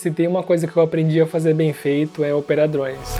Se tem uma coisa que eu aprendi a fazer bem feito é operar drones.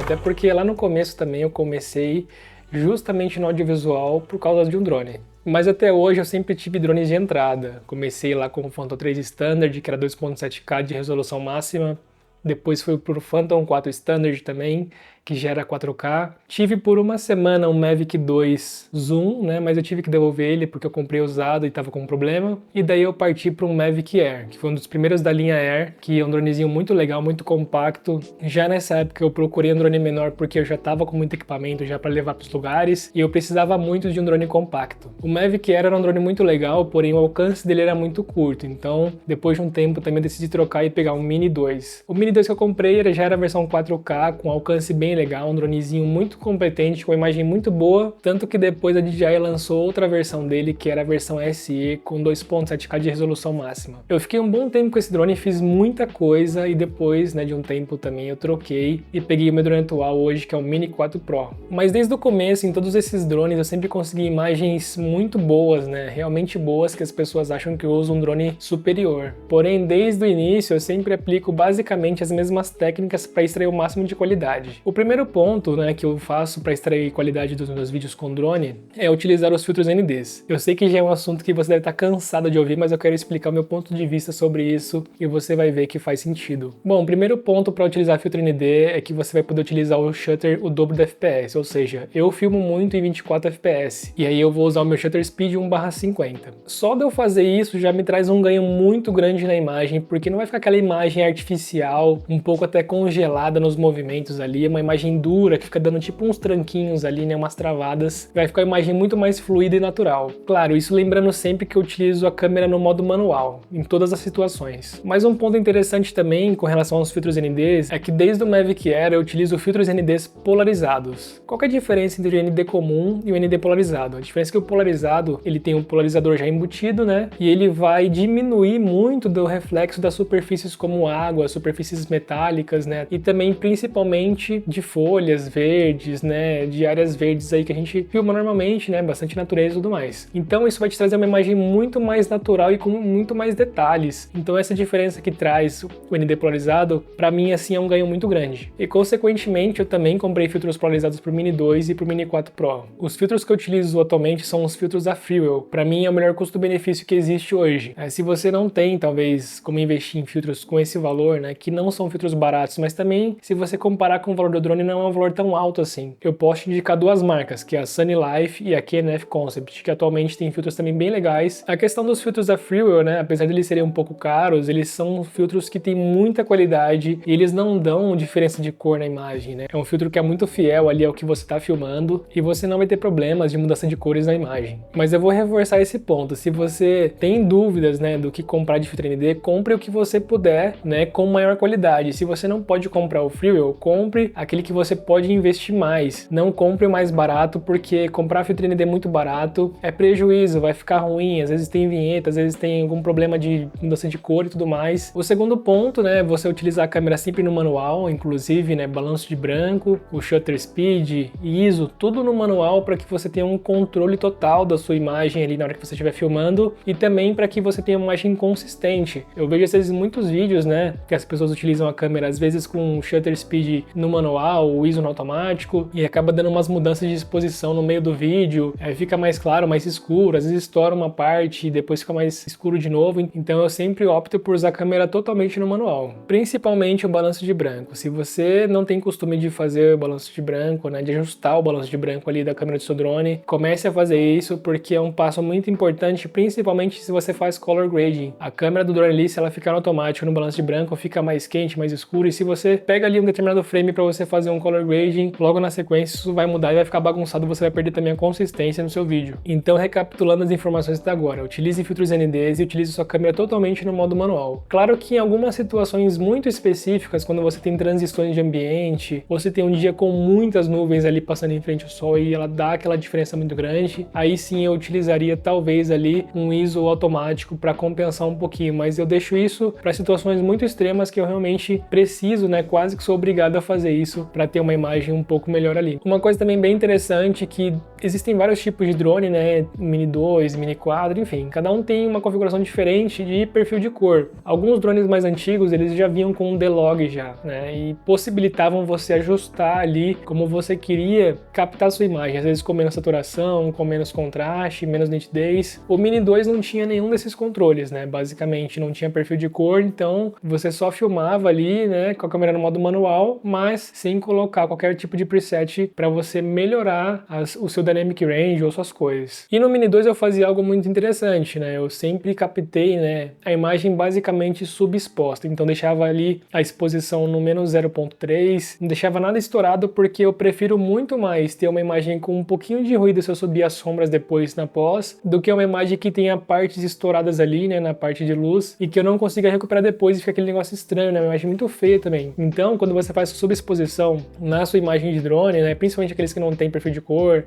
Até porque lá no começo também eu comecei justamente no audiovisual por causa de um drone. Mas até hoje eu sempre tive drones de entrada. Comecei lá com o Phantom 3 Standard, que era 2.7K de resolução máxima. Depois fui pro Phantom 4 Standard também, que já era 4K. Tive por uma semana um Mavic 2 Zoom, né, mas eu tive que devolver ele porque eu comprei usado e tava com um problema. E daí eu parti para um Mavic Air, que foi um dos primeiros da linha Air, que é um dronezinho muito legal, muito compacto. Já nessa época eu procurei um drone menor porque eu já tava com muito equipamento já para levar para os lugares e eu precisava muito de um drone compacto. O Mavic Air era um drone muito legal, porém o alcance dele era muito curto, então depois de um tempo também eu decidi trocar e pegar um Mini 2. O Mini 2 que eu comprei já era a versão 4K, com alcance bem legal, um dronezinho muito competente, com uma imagem muito boa, tanto que depois a DJI lançou outra versão dele, que era a versão SE, com 2.7K de resolução máxima. Eu fiquei um bom tempo com esse drone, fiz muita coisa, e depois, né, de um tempo também eu troquei e peguei o meu drone atual hoje, que é o Mini 4 Pro. Mas desde o começo, em todos esses drones, eu sempre consegui imagens muito boas, né, realmente boas, que as pessoas acham que eu uso um drone superior. Porém, desde o início, eu sempre aplico basicamente as mesmas técnicas para extrair o máximo de qualidade. O primeiro ponto, né, que eu faço para extrair qualidade dos meus vídeos com drone é utilizar os filtros NDs. Eu sei que já é um assunto que você deve estar cansado de ouvir, mas eu quero explicar o meu ponto de vista sobre isso e você vai ver que faz sentido. Bom, o primeiro ponto para utilizar filtro ND é que você vai poder utilizar o shutter o dobro do FPS, ou seja, eu filmo muito em 24 FPS e aí eu vou usar o meu shutter speed 1/50. Só de eu fazer isso já me traz um ganho muito grande na imagem, porque não vai ficar aquela imagem artificial, um pouco até congelada nos movimentos ali, é uma imagem dura que fica dando tipo uns tranquinhos ali, né, umas travadas. Vai ficar uma imagem muito mais fluida e natural. Claro, isso lembrando sempre que eu utilizo a câmera no modo manual, em todas as situações. Mas um ponto interessante também com relação aos filtros NDs é que desde o Mavic Air eu utilizo filtros NDs polarizados. Qual que é a diferença entre o ND comum e o ND polarizado? A diferença é que o polarizado, ele tem um polarizador já embutido, né, e ele vai diminuir muito do reflexo das superfícies como água, superfícies metálicas, né, e também principalmente de folhas verdes, né, de áreas verdes aí que a gente filma normalmente, né, bastante natureza e tudo mais. Então isso vai te trazer uma imagem muito mais natural e com muito mais detalhes. Então essa diferença que traz o ND polarizado, pra mim assim é um ganho muito grande. E consequentemente eu também comprei filtros polarizados pro Mini 2 e pro Mini 4 Pro. Os filtros que eu utilizo atualmente são os filtros da Freewell. Pra mim é o melhor custo-benefício que existe hoje. Se você não tem, talvez, como investir em filtros com esse valor, né, que não são filtros baratos, mas também se você comparar com o valor do drone não é um valor tão alto assim. Eu posso te indicar duas marcas, que é a Sunny Life e a KNF Concept, que atualmente tem filtros também bem legais. A questão dos filtros da Freewell, né, apesar de eles serem um pouco caros, eles são filtros que têm muita qualidade e eles não dão diferença de cor na imagem, né? É um filtro que é muito fiel ali ao que você está filmando e você não vai ter problemas de mudança de cores na imagem. Mas eu vou reforçar esse ponto. Se você tem dúvidas, né, do que comprar de filtro ND, compre o que você puder, né, com maior qualidade. Se você não pode comprar o Freewell, compre aquele que você pode investir mais. Não compre o mais barato, porque comprar filtro ND muito barato é prejuízo, vai ficar ruim, às vezes tem vinheta, às vezes tem algum problema de mudança de cor e tudo mais. O segundo ponto, né, você utilizar a câmera sempre no manual, inclusive, né, balanço de branco, o shutter speed, ISO, tudo no manual para que você tenha um controle total da sua imagem ali na hora que você estiver filmando e também para que você tenha uma imagem consistente. Eu vejo às vezes muitos vídeos, né, que as pessoas utilizam a câmera às vezes com shutter speed no manual, o ISO no automático e acaba dando umas mudanças de exposição no meio do vídeo, fica mais claro, mais escuro, às vezes estoura uma parte e depois fica mais escuro de novo, então eu sempre opto por usar a câmera totalmente no manual, principalmente o balanço de branco. Se você não tem costume de fazer o balanço de branco, né, de ajustar o balanço de branco ali da câmera do seu drone, comece a fazer isso porque é um passo muito importante, principalmente se você faz color grading. A câmera do drone ali, se ela ficar no automático no balanço de branco, fica mais quente, mais escuro, e se você pega ali um determinado frame para você fazer um color grading, logo na sequência isso vai mudar e vai ficar bagunçado, você vai perder também a consistência no seu vídeo. Então, recapitulando as informações até agora, utilize filtros NDs e utilize sua câmera totalmente no modo manual. Claro que em algumas situações muito específicas, quando você tem transições de ambiente, ou você tem um dia com muitas nuvens ali passando em frente ao sol e ela dá aquela diferença muito grande, aí sim eu utilizaria talvez ali um ISO automático para compensar um pouquinho, mas eu deixo isso para situações muito extremas que eu realmente preciso, né, quase que sou obrigado a fazer isso para ter uma imagem um pouco melhor ali. Uma coisa também bem interessante é que existem vários tipos de drone, né? Mini 2, Mini 4, enfim, cada um tem uma configuração diferente de perfil de cor. Alguns drones mais antigos, eles já vinham com um D-Log já, né? E possibilitavam você ajustar ali como você queria captar a sua imagem, às vezes com menos saturação, com menos contraste, menos nitidez. O Mini 2 não tinha nenhum desses controles, né? Basicamente não tinha perfil de cor, então você só filmava ali, né, com a câmera no modo manual, mas sem colocar qualquer tipo de preset para você melhorar o seu dynamic range ou suas coisas. E no Mini 2 eu fazia algo muito interessante, né? Eu sempre captei, né, a imagem basicamente subexposta, então deixava ali a exposição no menos 0.3, não deixava nada estourado porque eu prefiro muito mais ter uma imagem com um pouquinho de ruído se eu subir as sombras depois na pós, do que uma imagem que tenha partes estouradas ali, né, na parte de luz, e que eu não consiga recuperar depois e fica aquele negócio estranho, né, uma imagem muito feia também. Então, quando você faz subexposição na sua imagem de drone, né, principalmente aqueles que não tem perfil de cor,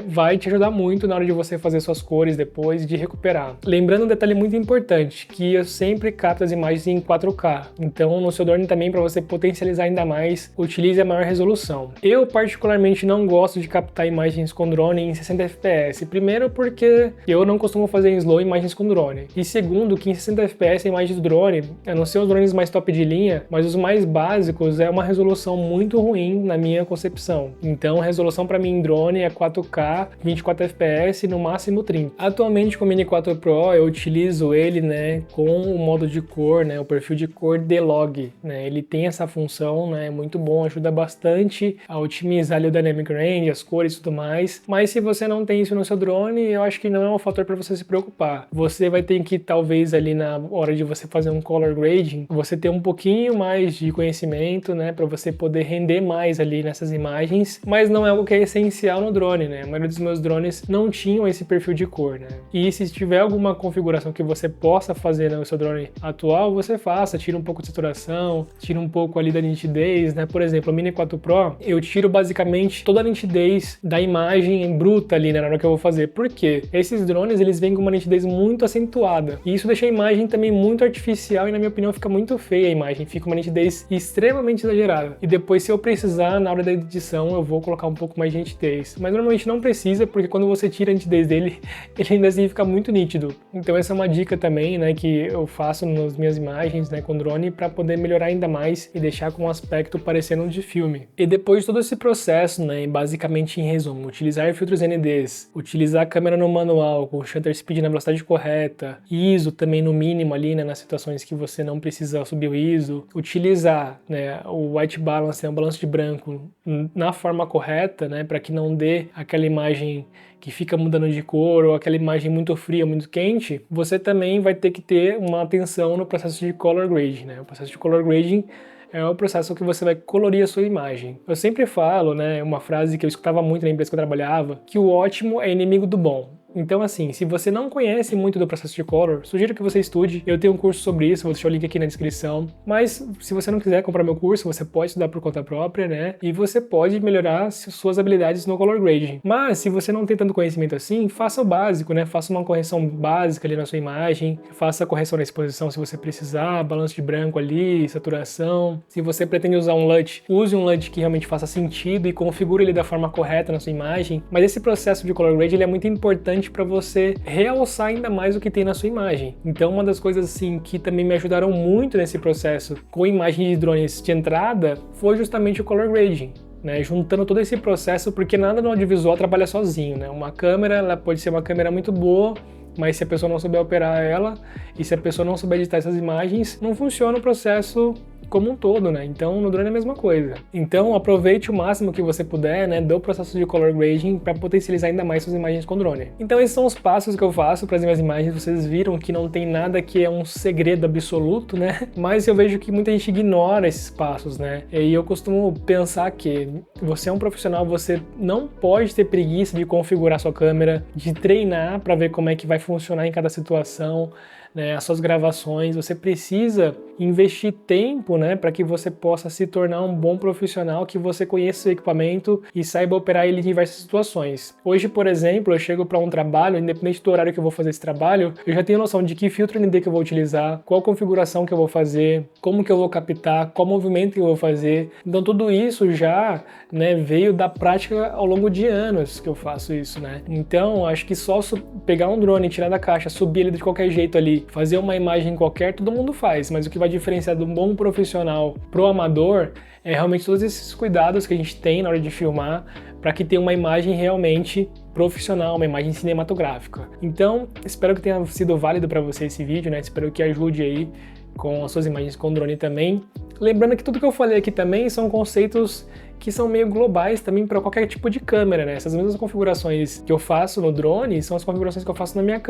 vai te ajudar muito na hora de você fazer suas cores depois e de recuperar. Lembrando um detalhe muito importante, que eu sempre capto as imagens em 4K. Então, no seu drone também, para você potencializar ainda mais, utilize a maior resolução. Eu, particularmente, não gosto de captar imagens com drone em 60 fps. Primeiro, porque eu não costumo fazer em slow imagens com drone. E segundo, que em 60 fps a imagem do drone, a não ser os drones mais top de linha, mas os mais básicos, é uma resolução muito ruim na minha concepção. Então, a resolução para mim em drone é 4K, 24 fps, no máximo 30. Atualmente, com o Mini 4 Pro, eu utilizo ele, né, com o modo de cor, né, o perfil de cor D-Log, né, ele tem essa função, né, muito bom, ajuda bastante a otimizar ali o dynamic range, as cores e tudo mais, mas se você não tem isso no seu drone, eu acho que não é um fator para você se preocupar. Você vai ter que, talvez ali na hora de você fazer um color grading, você ter um pouquinho mais de conhecimento, né, para você poder render mais ali nessas imagens, mas não é algo que é essencial no drone, né, a maioria dos meus drones não tinham esse perfil de cor, né, e se tiver alguma configuração que você possa fazer no seu drone atual, você faça, tira um pouco de saturação, tira um pouco ali da nitidez, né, por exemplo, o Mini 4 Pro, eu tiro basicamente toda a nitidez da imagem em bruta ali, né, na hora que eu vou fazer. Por quê? Esses drones, eles vêm com uma nitidez muito acentuada. E isso deixa a imagem também muito artificial e, na minha opinião, fica muito feia a imagem. Fica uma nitidez extremamente exagerada. E depois, se eu precisar, na hora da edição, eu vou colocar um pouco mais de nitidez. Mas normalmente não precisa, porque quando você tira a nitidez dele, ele ainda assim fica muito nítido. Então essa é uma dica também, né, que eu faço nas minhas imagens, né, com drone, para poder melhorar ainda mais e deixar com um aspecto parecendo de filme. E depois de todo esse processo, né, basicamente em resumo, utilizar filtros NDs, utilizar a câmera no manual com shutter speed na velocidade correta, ISO também no mínimo ali, né, nas situações que você não precisa subir o ISO, utilizar, né, o white balance, né, o balanço de branco na forma correta, né, para que não dê aquela imagem que fica mudando de cor ou aquela imagem muito fria, muito quente, você também vai ter que ter uma atenção no processo de color grading, né? O processo de color grading é o processo que você vai colorir a sua imagem. Eu sempre falo, né, uma frase que eu escutava muito na empresa que eu trabalhava, que o ótimo é inimigo do bom. Então assim, se você não conhece muito do processo de color, sugiro que você estude. Eu tenho um curso sobre isso, vou deixar o link aqui na descrição. Mas se você não quiser comprar meu curso, você pode estudar por conta própria, né? E você pode melhorar suas habilidades no color grading. Mas se você não tem tanto conhecimento assim, faça o básico, né? Faça uma correção básica ali na sua imagem, faça a correção na exposição se você precisar, balanço de branco ali, saturação. Se você pretende usar um LUT, use um LUT que realmente faça sentido e configure ele da forma correta na sua imagem. Mas esse processo de color grading ele é muito importante para você realçar ainda mais o que tem na sua imagem. Então uma das coisas assim que também me ajudaram muito nesse processo com imagens de drones de entrada foi justamente o color grading, né? Juntando todo esse processo, porque nada no audiovisual trabalha sozinho, né? Uma câmera, ela pode ser uma câmera muito boa, mas se a pessoa não souber operar ela e se a pessoa não souber editar essas imagens, não funciona o processo como um todo, né? Então no drone é a mesma coisa. Então aproveite o máximo que você puder, né, do processo de color grading para potencializar ainda mais suas imagens com drone. Então esses são os passos que eu faço para as minhas imagens. Vocês viram que não tem nada que é um segredo absoluto, né? Mas eu vejo que muita gente ignora esses passos, né? E eu costumo pensar que você é um profissional, você não pode ter preguiça de configurar sua câmera, de treinar para ver como é que vai funcionar em cada situação. né, as suas gravações, você precisa investir tempo, né, para que você possa se tornar um bom profissional, que você conheça o equipamento e saiba operar ele em diversas situações. Hoje, por exemplo, eu chego para um trabalho, independente do horário que eu vou fazer esse trabalho, eu já tenho noção de que filtro ND que eu vou utilizar, qual configuração que eu vou fazer, como que eu vou captar, qual movimento que eu vou fazer. Então tudo isso já, né, veio da prática ao longo de anos que eu faço isso, né? Então acho que só pegar um drone, tirar da caixa, subir ele de qualquer jeito ali, fazer uma imagem qualquer, todo mundo faz, mas o que vai diferenciar de um bom profissional pro amador é realmente todos esses cuidados que a gente tem na hora de filmar para que tenha uma imagem realmente profissional, uma imagem cinematográfica. Então, espero que tenha sido válido para você esse vídeo, né? Espero que ajude aí com as suas imagens com drone também. Lembrando que tudo que eu falei aqui também são conceitos que são meio globais também para qualquer tipo de câmera, né? Essas mesmas configurações que eu faço no drone são as configurações que eu faço na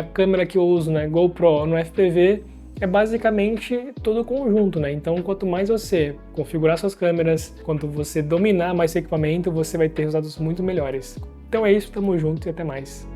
câmera que eu uso, né, GoPro, no FPV, é basicamente todo o conjunto, né? Então, quanto mais você configurar suas câmeras, quanto você dominar mais seu equipamento, você vai ter resultados muito melhores. Então é isso, tamo junto e até mais.